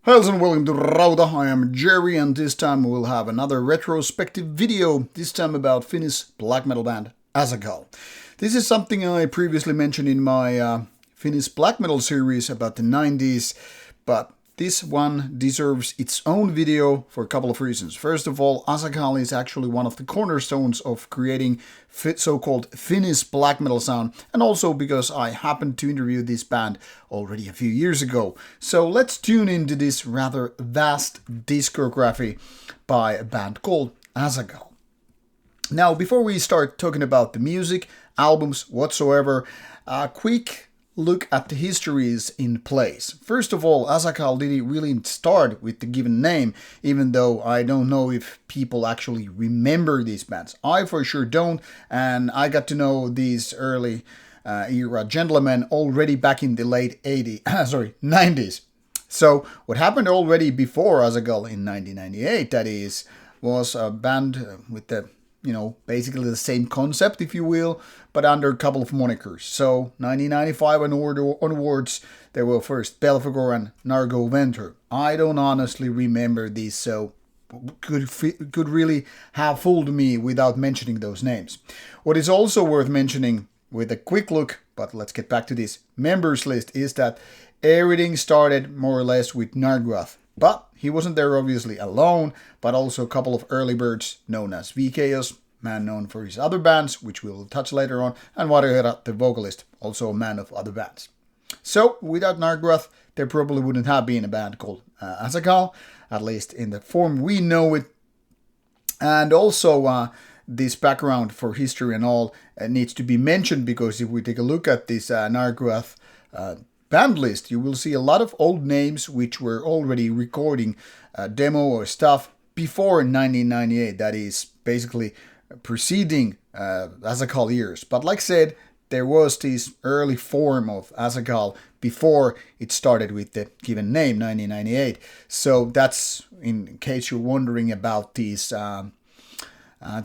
Hello and welcome to Rauta. I am Jerry, and this time we'll have another retrospective video, this time about Finnish black metal band Azaghal. This is something I previously mentioned in my Finnish black metal series about the 90s, but this one deserves its own video for a couple of reasons. First of all, Azaghal is actually one of the cornerstones of creating so-called Finnish black metal sound, and also because I happened to interview this band already a few years ago. So let's tune into this rather vast discography by a band called Azaghal. Now, before we start talking about the music, albums, whatsoever, a quick look at the histories in place. First of all, Azaghal didn't really start with the given name, even though I don't know if people actually remember these bands. I for sure don't, and I got to know these early era gentlemen already back in the late 90s. So what happened already before Azaghal in 1998, that is, was a band with the basically the same concept, if you will, but under a couple of monikers. So, 1995 onwards, there were first Belphegor and Nargo Venture. I don't honestly remember these, so could really have fooled me without mentioning those names. What is also worth mentioning with a quick look, but let's get back to this members list, is that everything started more or less with Narguath. But he wasn't there obviously alone, but also a couple of early birds known as VKos, man known for his other bands, which we'll touch later on, and Varjoherra, the vocalist, also a man of other bands. So, without Narguath, there probably wouldn't have been a band called Azaghal, at least in the form we know it. And also, this background for history and all needs to be mentioned, because if we take a look at this Narguath band list, you will see a lot of old names which were already recording demo or stuff before 1998, that is basically preceding Azaghal years. But like I said, there was this early form of Azaghal before it started with the given name, 1998. So that's in case you're wondering about these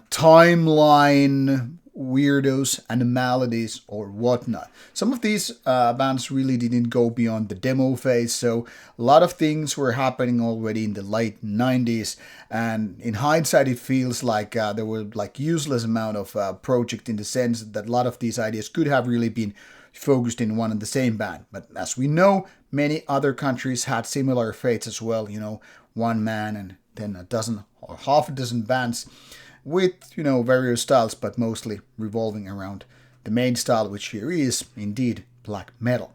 timeline weirdos, anomalies, or whatnot. Some of these bands really didn't go beyond the demo phase, so a lot of things were happening already in the late 90s, and in hindsight it feels like there were like useless amount of project, in the sense that a lot of these ideas could have really been focused in one and the same band. But as we know, many other countries had similar fates as well, one man and then a dozen or half a dozen bands with, various styles, but mostly revolving around the main style, which here is indeed black metal.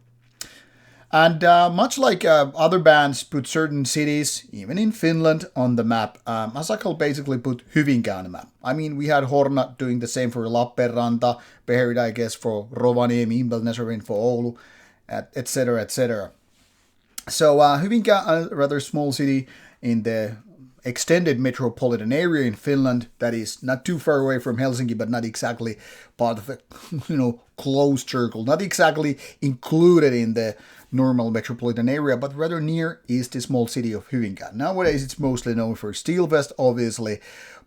And much like other bands put certain cities, even in Finland, on the map, Azaghal basically put Hyvink on the map. I mean, we had Horna doing the same for Lappeenranta, Beherit, I guess, for Rovaniemi, Impelnesorin for Oulu, etc., etc. So Hyvink, a rather small city in the extended metropolitan area in Finland, that is not too far away from Helsinki, but not exactly part of a closed circle, not exactly included in the normal metropolitan area, but rather near is the small city of Hyvink. Nowadays it's mostly known for Steelfest, obviously,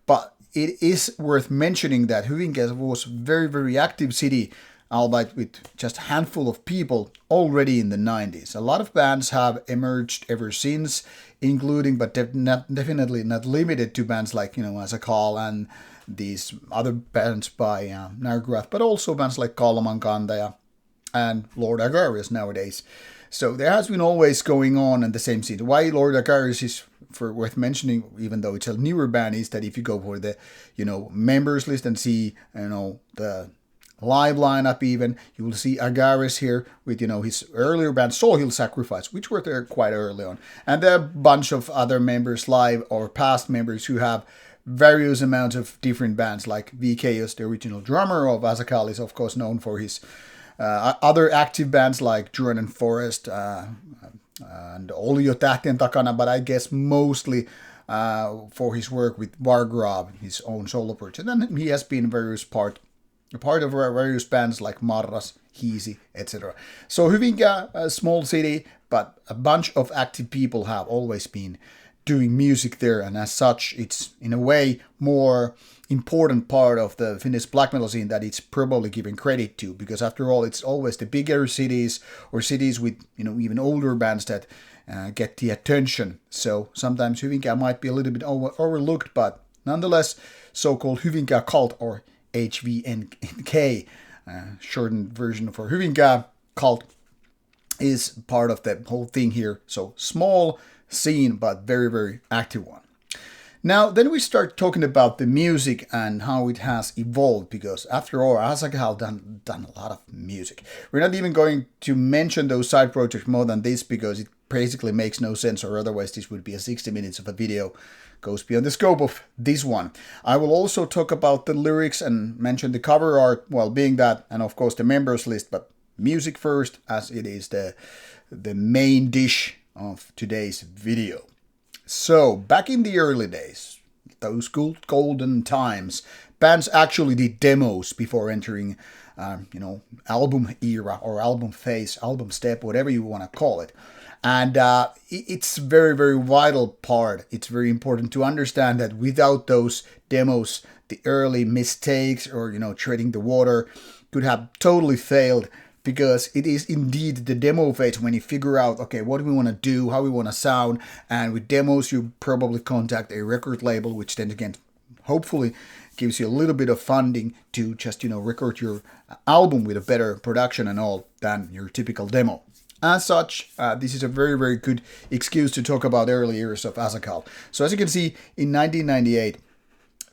but it is worth mentioning that Hyvink was a very, very active city, albeit with just a handful of people already in the 90s. A lot of bands have emerged ever since, including, but definitely not limited to, bands like, Azaghal and these other bands by Narguath, but also bands like Kalamankantaja and Lord Agarius nowadays. So there has been always going on in the same scene. Why Lord Agarius is worth mentioning, even though it's a newer band, is that if you go for the, members list and see, the live lineup even, you will see Agarius here with, his earlier band Soul Hill Sacrifice, which were there quite early on. And there are a bunch of other members, live or past members, who have various amounts of different bands, like VKos, the original drummer of Azaghal, is of course known for his other active bands like Duran and Forest and Oli jo tähtien takana, but I guess mostly for his work with Vargrav, his own solo project. And then he has been a part of various bands like Marras, Hiisi, etc. So Hyvink, a small city, but a bunch of active people have always been doing music there, and as such, it's in a way more important part of the Finnish black metal scene that it's probably given credit to, because after all, it's always the bigger cities or cities with even older bands that get the attention. So sometimes Hyvink might be a little bit overlooked, but nonetheless, so-called Hyvink cult, or HVNK, shortened version for Hyvink cult, is part of the whole thing here. So small scene, but very, very active one. Now, then we start talking about the music and how it has evolved, because after all, Azaghal done a lot of music. We're not even going to mention those side projects more than this, because it basically makes no sense, or otherwise this would be a 60 minutes of a video. Goes beyond the scope of this one. I will also talk about the lyrics and mention the cover art, well, being that, and of course the members list, but music first, as it is the main dish of today's video. So, back in the early days, those good golden times, bands actually did demos before entering, album era or album phase, album step, whatever you want to call it. And it's very, very vital part. It's very important to understand that without those demos, the early mistakes or, treading the water could have totally failed, because it is indeed the demo phase when you figure out, okay, what do we want to do, how we want to sound, and with demos you probably contact a record label, which then again hopefully gives you a little bit of funding to just, record your album with a better production and all than your typical demo. As such, this is a very, very good excuse to talk about early years of Azaghal. So as you can see, in 1998,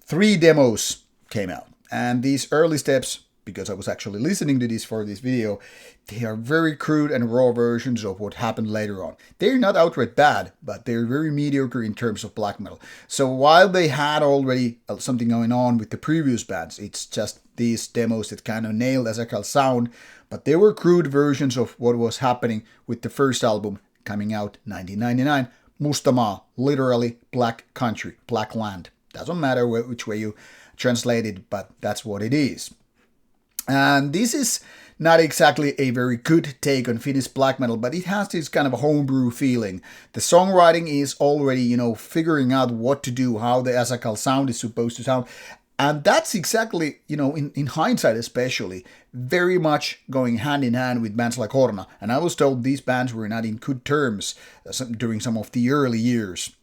3 demos came out, and these early steps, because I was actually listening to this for this video, they are very crude and raw versions of what happened later on. They're not outright bad, but they're very mediocre in terms of black metal. So while they had already something going on with the previous bands, it's just these demos that kind of nailed Azaghal's sound, but they were crude versions of what was happening with the first album coming out 1999, Mustamaa, literally black country, black land. Doesn't matter which way you translate it, but that's what it is. And this is not exactly a very good take on Finnish black metal, but it has this kind of homebrew feeling. The songwriting is already, figuring out what to do, how the Azaghal sound is supposed to sound. And that's exactly, in hindsight especially, very much going hand in hand with bands like Horna. And I was told these bands were not in good terms during some of the early years.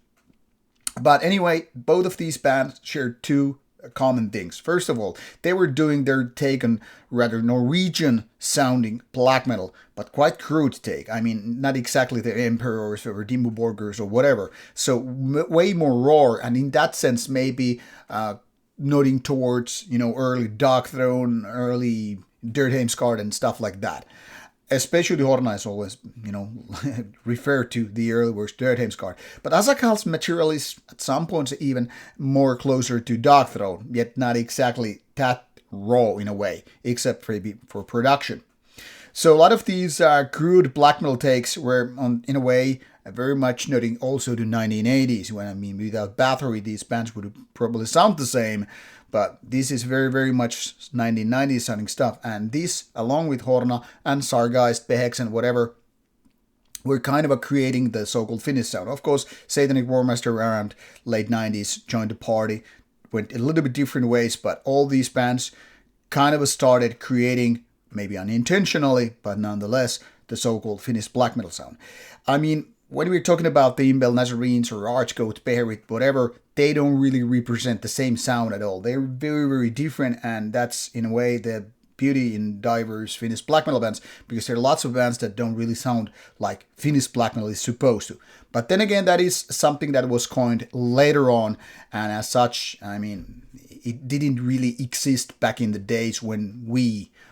But anyway, both of these bands shared 2 common things. First of all, they were doing their take on rather Norwegian sounding black metal, but quite crude take. I mean, not exactly the Emperors or Dimmu Borgers or whatever. So way more raw, and in that sense maybe nodding towards, early Dark Throne, early Dirt Heimskard and stuff like that. Especially Horna is always, referred to the early works Dirt Heimskard. But Azaghal's material is at some points even more closer to Dark Throne, yet not exactly that raw in a way, except for production. So a lot of these crude black metal takes were, in a way, very much nodding also to 1980s, when without Bathory, these bands would probably sound the same. But this is very, very much 1990s sounding stuff. And this, along with Horna and Sargeist, Behex and whatever, were kind of creating the so-called Finnish sound. Of course, Satanic Warmaster around late 90s joined the party, went a little bit different ways, but all these bands kind of started creating, maybe unintentionally, but nonetheless, the so-called Finnish black metal sound. I mean, when we're talking about the Imbel Nazarenes or Archgoat, Beherit, whatever, they don't really represent the same sound at all. They're very, very different, and that's, in a way, the beauty in diverse Finnish black metal bands, because there are lots of bands that don't really sound like Finnish black metal is supposed to. But then again, that is something that was coined later on, and as such, it didn't really exist back in the days when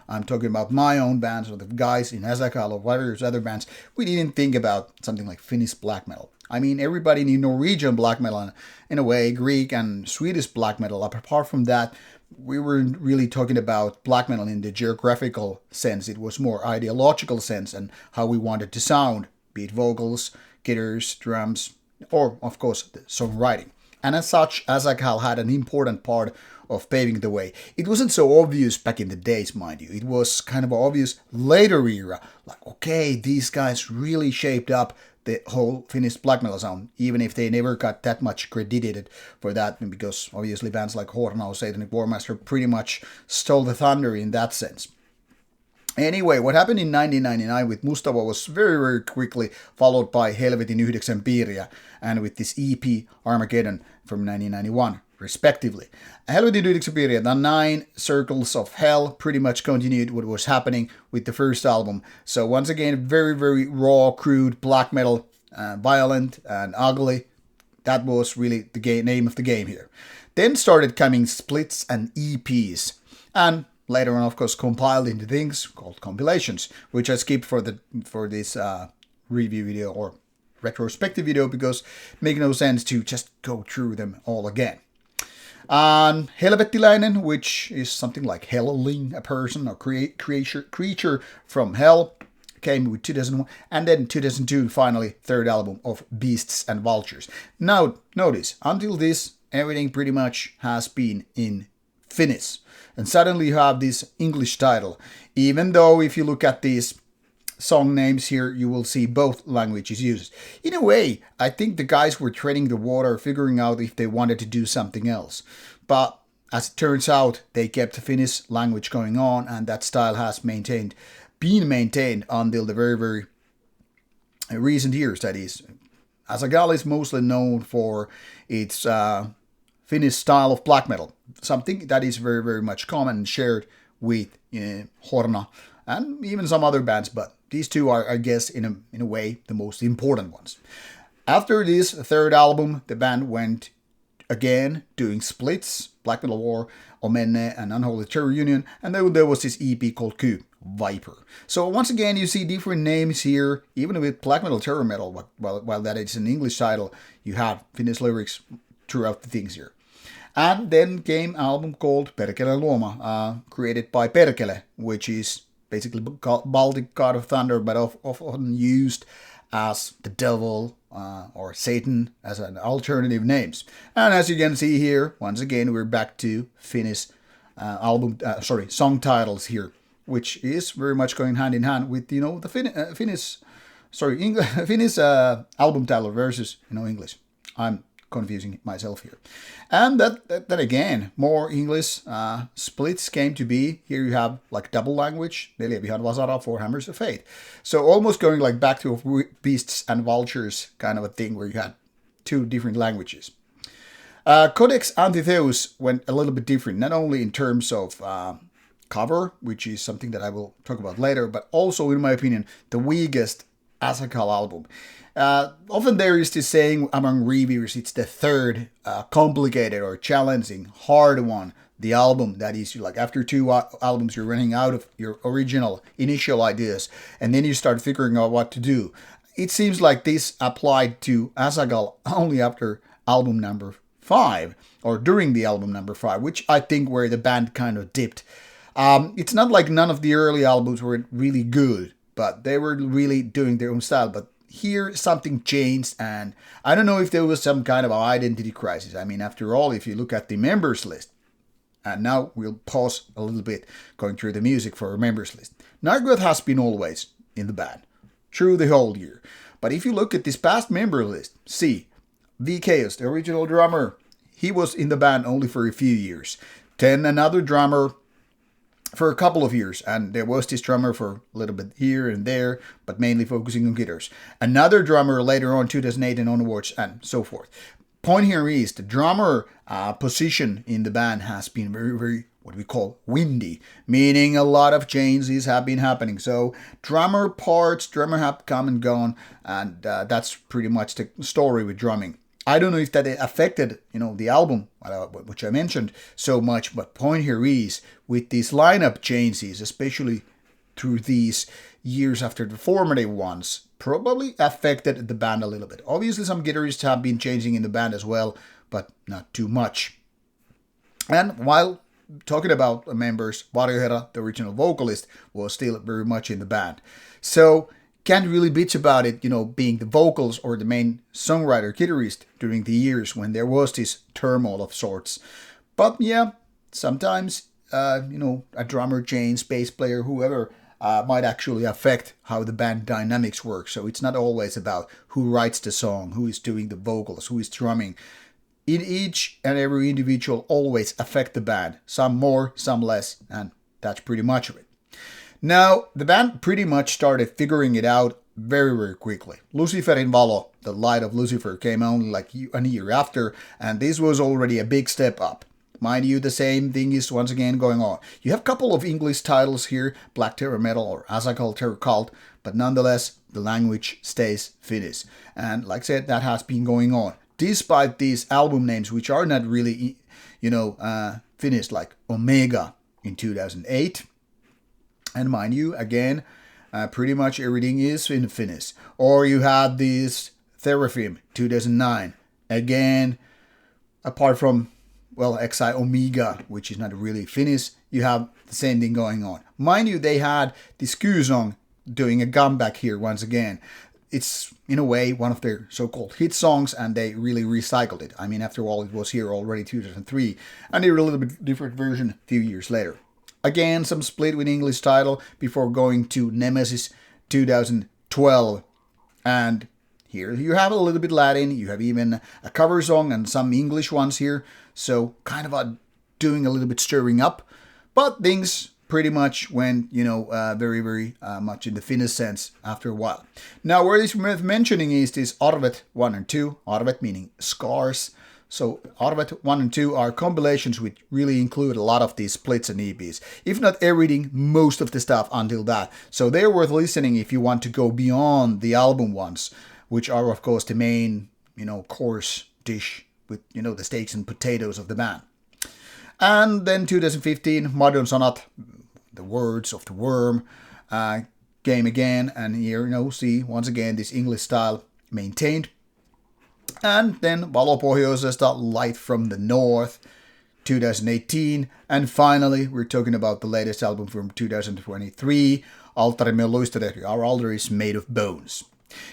I'm talking about my own bands or the guys in Azaghal or various other bands, we didn't think about something like Finnish black metal. Everybody knew Norwegian black metal and, in a way, Greek and Swedish black metal. Apart from that, we weren't really talking about black metal in the geographical sense. It was more ideological sense and how we wanted to sound, be it vocals, guitars, drums, or, of course, the songwriting. And as such, Azaghal had an important part of paving the way. It wasn't so obvious back in the days, mind you. It was kind of obvious later era. Like, okay, these guys really shaped up the whole Finnish black metal sound, even if they never got that much credited for that, because obviously bands like Horna or Satanic Warmaster pretty much stole the thunder in that sense. Anyway, what happened in 1999 with Mustava was very, very quickly followed by Helvetin 9 piiriä and with this EP Armageddon from 1991, respectively. Helvetin 9 piiriä, the 9 Circles of Hell, pretty much continued what was happening with the first album. So once again, very, very raw, crude, black metal, violent and ugly. That was really the name of the game here. Then started coming splits and EPs. And later on, of course, compiled into things called compilations, which I skipped for this review video or retrospective video because it makes no sense to just go through them all again. Helvettiläinen, which is something like helling, a person or creature from hell, came with 2001, and then 2002, finally, third album of Beasts and Vultures. Now, notice, until this, everything pretty much has been in Finnish. And suddenly you have this English title. Even though if you look at these song names here, you will see both languages used. In a way, I think the guys were treading the water, figuring out if they wanted to do something else. But as it turns out, they kept the Finnish language going on, and that style has been maintained until the very, very recent years, that is. Azaghal is mostly known for its Finnish style of black metal, something that is very, very much common and shared with Horna and even some other bands, but these two are, I guess, in a way, the most important ones. After this third album, the band went again doing splits, Black Metal War, Omenne, and Unholy Terror Union, and then there was this EP called Q, Viper. So once again, you see different names here, even with Black Metal Terror Metal, while that is an English title, you have Finnish lyrics throughout the things here. And then came an album called Perkele Luoma, created by Perkele, which is basically Baltic god of thunder, but often used as the devil or Satan as an alternative names. And as you can see here, once again, we're back to Finnish song titles here, which is very much going hand in hand with, the Finnish album title versus, English. I'm confusing myself here. And that again, more English splits came to be. Here you have like double language, Neljä Vihan Vasara, Four Hammers of Fate. So almost going like back to Beasts and Vultures kind of a thing where you had two different languages. Codex Antitheus went a little bit different, not only in terms of cover, which is something that I will talk about later, but also, in my opinion, the weakest Azaghal album. Often there is this saying among reviewers, it's the third complicated or challenging, hard one, the album that is like after two albums you're running out of your original initial ideas and then you start figuring out what to do. It seems like this applied to Azaghal only after album number 5 or during the album number 5, which I think where the band kind of dipped. It's not like none of the early albums were really good, but they were really doing their own style. But here something changed, and I don't know if there was some kind of identity crisis. I mean, after all, if you look at the members list, and now we'll pause a little bit going through the music for a members list. Nargoth has been always in the band through the whole year. But if you look at this past member list, see, V Chaos, the original drummer, he was in the band only for a few years. Then another drummer for a couple of years, and there was this drummer for a little bit here and there, but mainly focusing on guitars. Another drummer later on, 2008 and onwards, and so forth. Point here is the drummer position in the band has been very, very, what we call windy, meaning a lot of changes have been happening. So drummer have come and gone, and that's pretty much the story with drumming. I don't know if that affected, the album, which I mentioned so much, but point here is, with these lineup changes, especially through these years after the formative ones, probably affected the band a little bit. Obviously, some guitarists have been changing in the band as well, but not too much. And while talking about members, Varjoherra, the original vocalist, was still very much in the band. So can't really bitch about it, being the vocals or the main songwriter, guitarist during the years when there was this turmoil of sorts. But yeah, sometimes, a drummer change, bass player, whoever, might actually affect how the band dynamics work. So it's not always about who writes the song, who is doing the vocals, who is drumming. In each and every individual always affect the band, some more, some less, and that's pretty much of it. Now, the band pretty much started figuring it out very, very quickly. Luciferin Valo, the light of Lucifer, came only like a year after, and this was already a big step up. Mind you, the same thing is once again going on. You have a couple of English titles here, Black Terror Metal or Azaghal Terror Cult, but nonetheless, the language stays Finnish. And like I said, that has been going on. Despite these album names, which are not really, Finnish, like Omega in 2008. And mind you, again, pretty much everything is in Finnish. Or you have this Therafim 2009. Again, apart from, well, XI Omega, which is not really Finnish, you have the same thing going on. Mind you, they had this Q-song doing a comeback here once again. It's, in a way, one of their so-called hit songs, and they really recycled it. I mean, after all, it was here already 2003, and they did a little bit different version a few years later. Again, some split with English title before going to Nemesis 2012. And here you have a little bit Latin, you have even a cover song and some English ones here. So kind of doing a little bit stirring up. But things pretty much went, very, very much in the Finnish sense after a while. Now, where it's worth mentioning is this Arvet 1 and 2. Arvet meaning scars. So Arvet 1 and 2 are compilations which really include a lot of these splits and EPs. If not everything, most of the stuff until that. So they're worth listening if you want to go beyond the album ones, which are of course the main, course dish with, the steaks and potatoes of the band. And then 2015, Modern Sonat, the words of the worm, came again. And here, see, once again, this English style maintained. And then Valo Pohjoisesta, Light from the North, 2018. And finally, we're talking about the latest album from 2023, Altarimme luistelee, Our Altar is Made of Bones.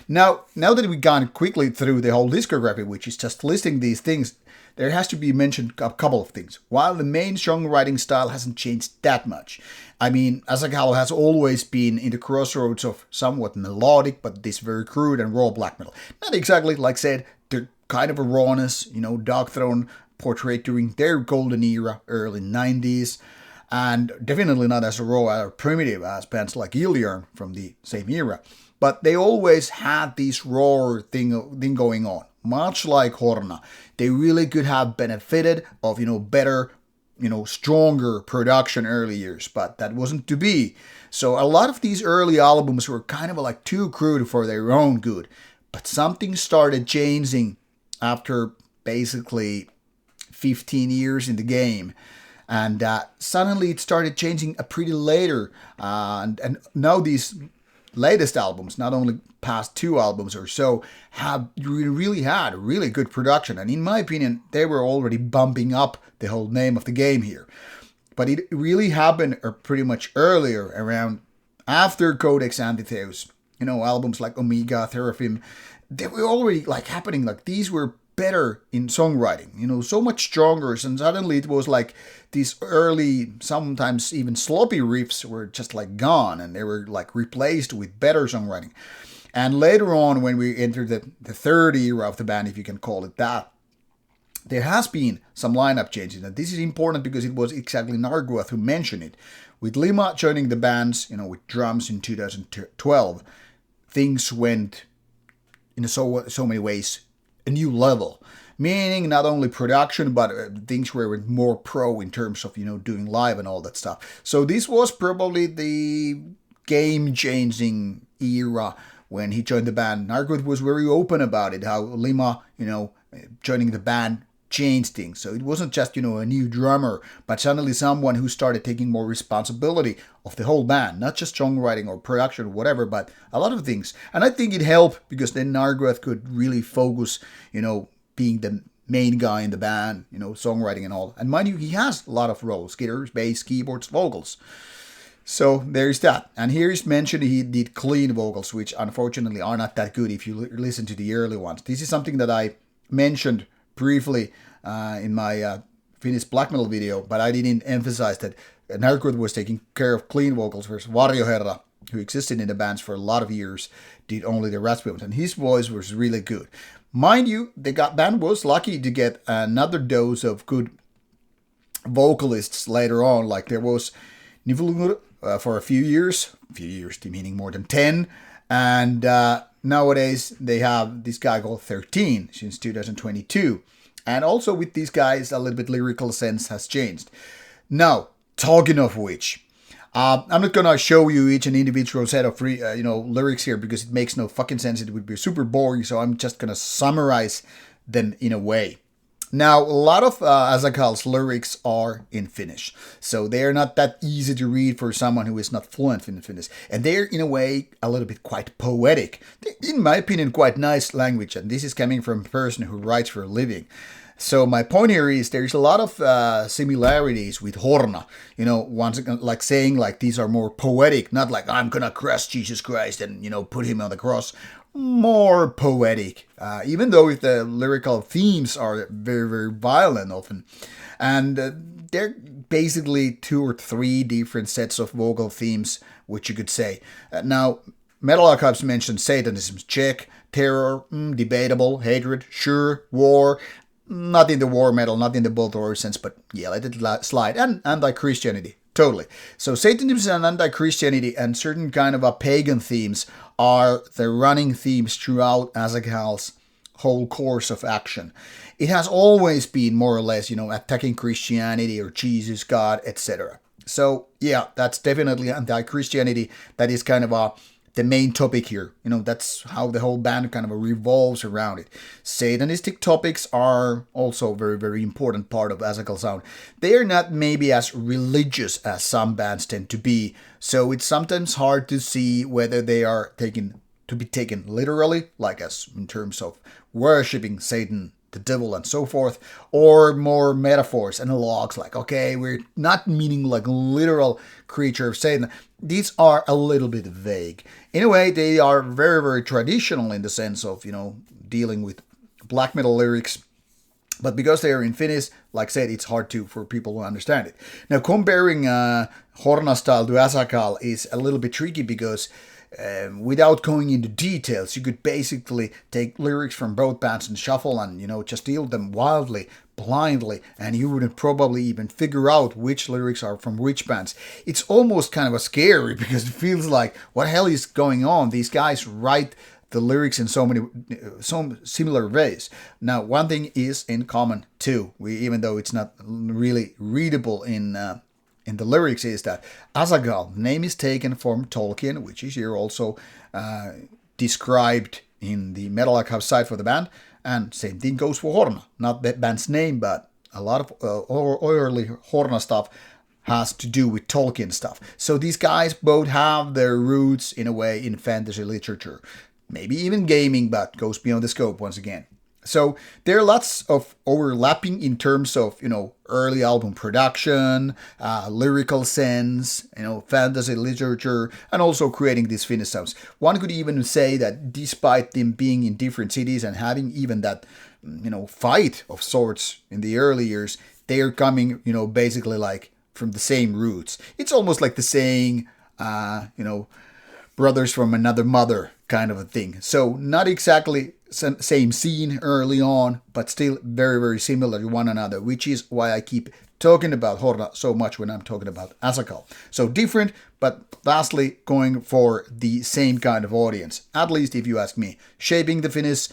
Now that we've gone quickly through the whole discography, which is just listing these things, there has to be mentioned a couple of things. While the main songwriting style hasn't changed that much, I mean, Azaghal has always been in the crossroads of somewhat melodic, but this very crude and raw black metal. Not exactly, like I said, the kind of a rawness, Dark Throne portrayed during their golden era, early 90s, and definitely not as raw or primitive as bands like Iliorn from the same era. But they always had this raw thing going on. Much like Horna, they really could have benefited of, better, stronger production early years, but that wasn't to be. So a lot of these early albums were kind of like too crude for their own good. But something started changing after basically 15 years in the game. And suddenly it started changing pretty later. And now these latest albums, not only past 2 albums or so, have really had a really good production. And in my opinion, they were already bumping up the whole name of the game here. But it really happened pretty much earlier, around after Codex Antitheus. Albums like Omega, Therafim, they were already happening. These were better in songwriting, so much stronger. And suddenly it was like these early, sometimes even sloppy riffs were just gone, and they were replaced with better songwriting. And later on, when we entered the third era of the band, if you can call it that, there has been some lineup changes. And this is important because it was exactly Nargooth who mentioned it. With Lima joining the bands, with drums in 2012, things went in so many ways a new level. Meaning not only production, but things were more pro in terms of, doing live and all that stuff. So this was probably the game-changing era when he joined the band. Nargooth was very open about it, how Lima, joining the band changed things. So it wasn't just, a new drummer, but suddenly someone who started taking more responsibility of the whole band, not just songwriting or production or whatever, but a lot of things. And I think it helped because then Nargooth could really focus, being the main guy in the band, songwriting and all. And mind you, he has a lot of roles: guitars, bass, keyboards, vocals. So there's that. And here is mentioned he did clean vocals, which unfortunately are not that good if you listen to the early ones. This is something that I mentioned briefly in my Finnish black metal video, but I didn't emphasize that Närkut was taking care of clean vocals, whereas Varjoherra, who existed in the bands for a lot of years, did only the raspy ones, and his voice was really good. Mind you, the band was lucky to get another dose of good vocalists later on. Like there was Nivulungur for a few years meaning more than 10, and nowadays they have this guy called 13 since 2022. And also with these guys, a little bit lyrical sense has changed. Now, talking of which, I'm not gonna show you each an individual set of lyrics here because it makes no fucking sense. It would be super boring. So I'm just gonna summarize them in a way. Now, a lot of Azaghal's lyrics are in Finnish, so they are not that easy to read for someone who is not fluent in Finnish. And they're, in a way, a little bit quite poetic. In my opinion, quite nice language, and this is coming from a person who writes for a living. So my point here is there's a lot of similarities with Horna. Once again, like saying like these are more poetic, not like I'm gonna crush Jesus Christ and put him on the cross. More poetic, even though the lyrical themes are very, very violent often. And they're basically 2 or 3 different sets of vocal themes, which you could say. Now, Metal Archives mentioned Satanism, check, terror, debatable, hatred, sure, war, not in the war metal, not in the both or sense, but yeah, let it slide, and anti-Christianity. Totally. So Satanism and anti-Christianity and certain kind of a pagan themes are the running themes throughout Azaghal's whole course of action. It has always been more or less, attacking Christianity or Jesus, God, etc. So yeah, that's definitely anti-Christianity. That is kind of the main topic here. That's how the whole band kind of revolves around it. Satanistic topics are also a very, very important part of Azaghal sound. They are not maybe as religious as some bands tend to be, so it's sometimes hard to see whether they are to be taken literally, like as in terms of worshipping Satan, the devil, and so forth, or more metaphors, analogs, like, okay, we're not meaning like literal creature of Satan. These are a little bit vague. In a way, they are very, very traditional in the sense of, dealing with black metal lyrics. But because they are in Finnish, like I said, it's hard for people to understand it. Now, comparing Horna style to Azaghal is a little bit tricky because without going into details, you could basically take lyrics from both bands and shuffle and, just deal them wildly, blindly, and you wouldn't probably even figure out which lyrics are from which bands. It's almost kind of scary because it feels like, what the hell is going on? These guys write the lyrics in so similar ways. Now, one thing is in common too, even though it's not really readable in the lyrics, is that Azaghal name is taken from Tolkien, which is here also described in the Metal Archive site for the band, and same thing goes for Horna. Not the band's name, but a lot of early Horna stuff has to do with Tolkien stuff. So these guys both have their roots in a way in fantasy literature, maybe even gaming, but goes beyond the scope once again. So there are lots of overlapping in terms of, early album production, lyrical sense, fantasy literature, and also creating these Finnish sounds. One could even say that despite them being in different cities and having even that, fight of sorts in the early years, they are coming, basically like from the same roots. It's almost like the saying, brothers from another mother kind of a thing. So not exactly same scene early on, but still very, very similar to one another, which is why I keep talking about Horna so much when I'm talking about Azaghal. So different, but vastly going for the same kind of audience, at least if you ask me. Shaping the Finnish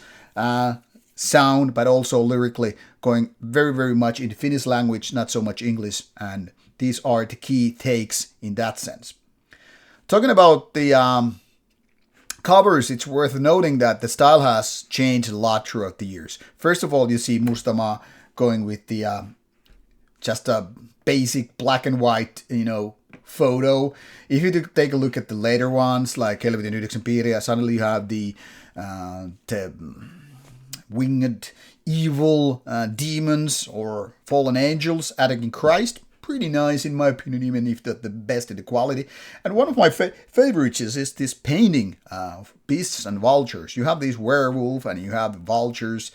sound, but also lyrically going very, very much into Finnish language, not so much English, and these are the key takes in that sense. Talking about the covers, it's worth noting that the style has changed a lot throughout the years. First of all, you see Mustamaa going with the just a basic black and white, photo. If you take a look at the later ones, like Helvetin 9 piiriä, suddenly you have the winged evil demons or fallen angels attacking Christ. Pretty nice in my opinion, even if the best in the quality. And one of my favorites is this painting of beasts and vultures. You have these werewolf and you have vultures,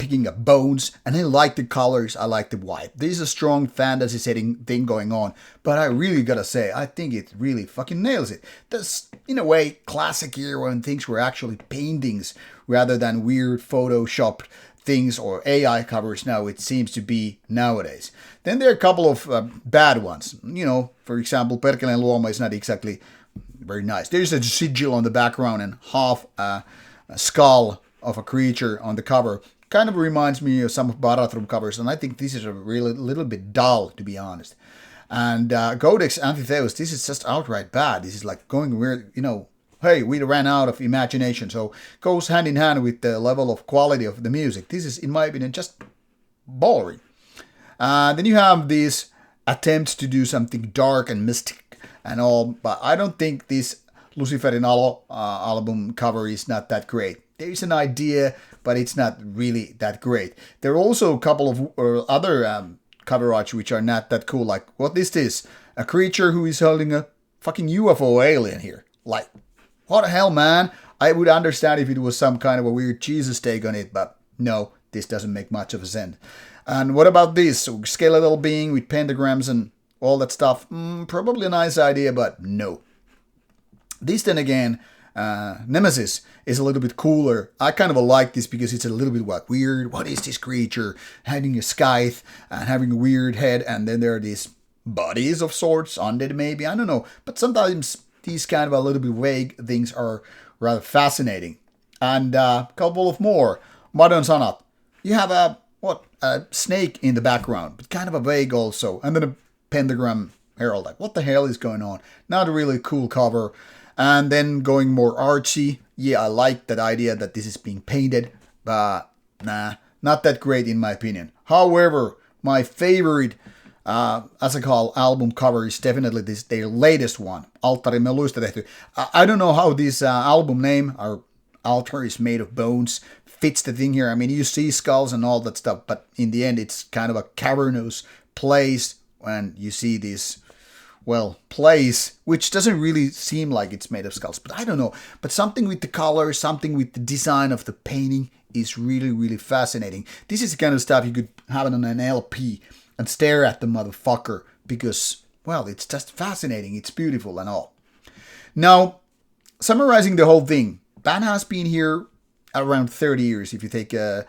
picking up bones, and I like the colors, I like the white. There's a strong fantasy setting thing going on, but I really gotta say, I think it really fucking nails it. That's, in a way, classic era when things were actually paintings rather than weird photoshopped things or AI covers now it seems to be nowadays. Then there are a couple of bad ones. For example, Perkeleen Luoma is not exactly very nice. There's a sigil on the background and half a skull of a creature on the cover. Kind of reminds me of some of Baratrum covers, and I think this is a really little bit dull, to be honest. And Codex Amphitheus, this is just outright bad. This is like going weird, hey, we ran out of imagination. So goes hand in hand with the level of quality of the music. This is, in my opinion, just boring. Then you have these attempts to do something dark and mystic and all, but I don't think this Luciferin Alo album cover is not that great. There is an idea, but it's not really that great. There are also a couple of other cover arts which are not that cool. Like, what is this? A creature who is holding a fucking UFO alien here. Like, what the hell, man? I would understand if it was some kind of a weird Jesus take on it, but no, this doesn't make much of a sense. And what about this? Skeletal being with pentagrams and all that stuff? Probably a nice idea, but no. This, then again, Nemesis is a little bit cooler. I kind of like this because it's a little bit weird. What is this creature? Having a scythe and having a weird head, and then there are these bodies of sorts, undead maybe, I don't know. But sometimes these kind of a little bit vague things are rather fascinating. And a couple of more. Modern Sanat. You have a snake in the background, but kind of a vague also. And then a pentagram herald. Like, what the hell is going on? Not a really cool cover. And then going more artsy. Yeah, I like that idea that this is being painted, but nah, not that great in my opinion. However, my favorite Azaghal album cover is definitely their latest one, Altari Meluista tehty. I don't know how this album name, our altar is made of bones, fits the thing here. I mean, you see skulls and all that stuff, but in the end, it's kind of a cavernous place when you see this, place, which doesn't really seem like it's made of skulls, but I don't know. But something with the color, something with the design of the painting is really, really fascinating. This is the kind of stuff you could have it on an LP and stare at the motherfucker because, it's just fascinating. It's beautiful and all. Now, summarizing the whole thing, band has been here around 30 years if you take a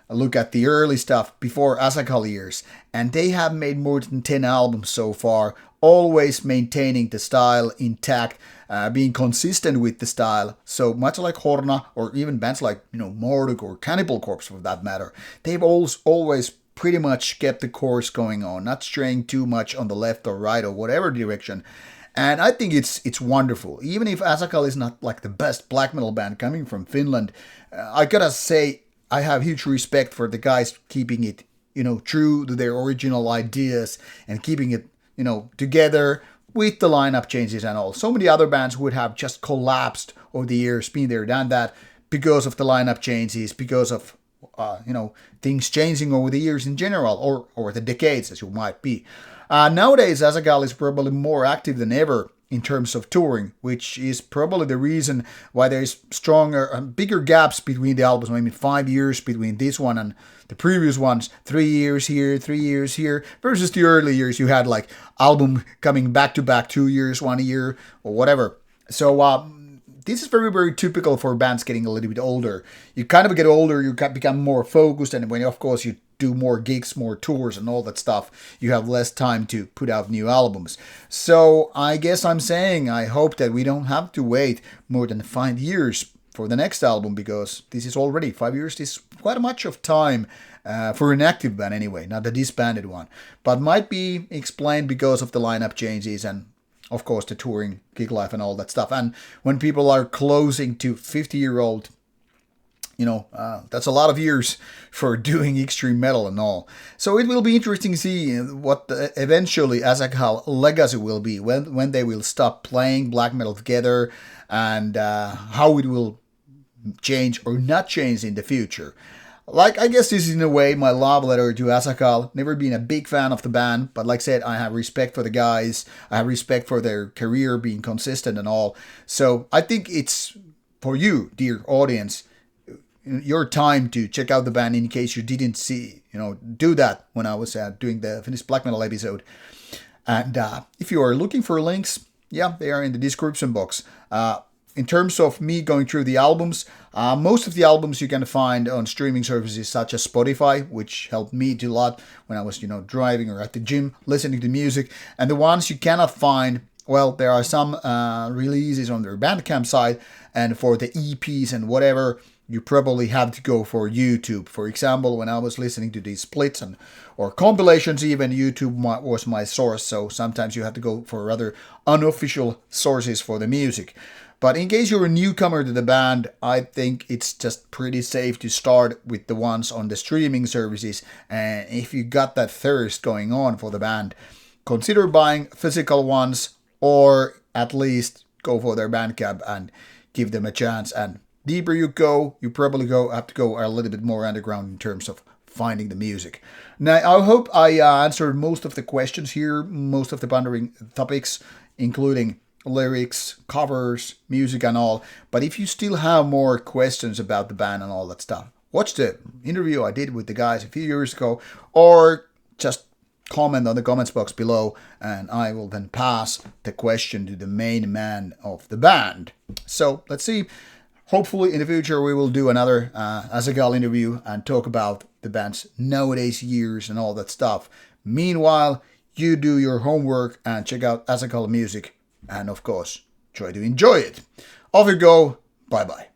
look at the early stuff before Azaghal years, and they have made more than 10 albums so far, always maintaining the style intact, being consistent with the style. So much like Horna or even bands like Morduk or Cannibal Corpse for that matter, they've always pretty much kept the course going on, not straying too much on the left or right or whatever direction. And I think it's wonderful. Even if Azaghal is not like the best black metal band coming from Finland, I gotta say I have huge respect for the guys keeping it, true to their original ideas and keeping it, together with the lineup changes and all. So many other bands would have just collapsed over the years, been there, done that, because of the lineup changes, because of things changing over the years in general, or the decades, as you might be. Nowadays, Azaghal is probably more active than ever in terms of touring, which is probably the reason why there's stronger, bigger gaps between the albums. I mean, 5 years between this one and the previous ones, 3 years here, 3 years here, versus the early years you had like album coming back to back 2 years, 1 year, or whatever. So this is very, very typical for bands getting a little bit older. You kind of get older, you become more focused, and when, of course, you do more gigs, more tours, and all that stuff, you have less time to put out new albums. So I guess I'm saying I hope that we don't have to wait more than 5 years for the next album, because this is already 5 years. This is quite much of time for an active band anyway, not a disbanded one. But might be explained because of the lineup changes and, of course, the touring, gig life, and all that stuff. And when people are closing to 50-year-old, that's a lot of years for doing extreme metal and all. So it will be interesting to see what eventually Azaghal legacy will be, when they will stop playing black metal together, and how it will change or not change in the future. Like, I guess this is in a way my love letter to Azaghal. Never been a big fan of the band, but like I said, I have respect for the guys. I have respect for their career being consistent and all. So I think it's for you, dear audience, your time to check out the band in case you didn't see, do that when I was doing the Finnish black metal episode. And if you are looking for links, yeah, they are in the description box. In terms of me going through the albums, most of the albums you can find on streaming services such as Spotify, which helped me a lot when I was, driving or at the gym, listening to music. And the ones you cannot find, well, there are some releases on their Bandcamp site, and for the EPs and whatever, you probably have to go for YouTube. For example, when I was listening to these splits or compilations, even YouTube was my source. So sometimes you have to go for rather unofficial sources for the music. But in case you're a newcomer to the band, I think it's just pretty safe to start with the ones on the streaming services. And if you got that thirst going on for the band, consider buying physical ones, or at least go for their Bandcamp and give them a chance. And deeper you go, you probably have to go a little bit more underground in terms of finding the music. Now, I hope I answered most of the questions here, most of the pondering topics, including lyrics, covers, music and all. But if you still have more questions about the band and all that stuff, watch the interview I did with the guys a few years ago, or just comment on the comments box below, and I will then pass the question to the main man of the band. So let's see. Hopefully in the future we will do another Azaghal interview and talk about the band's nowadays years and all that stuff. Meanwhile, you do your homework and check out Azaghal music, and of course, try to enjoy it. Off you go. Bye bye.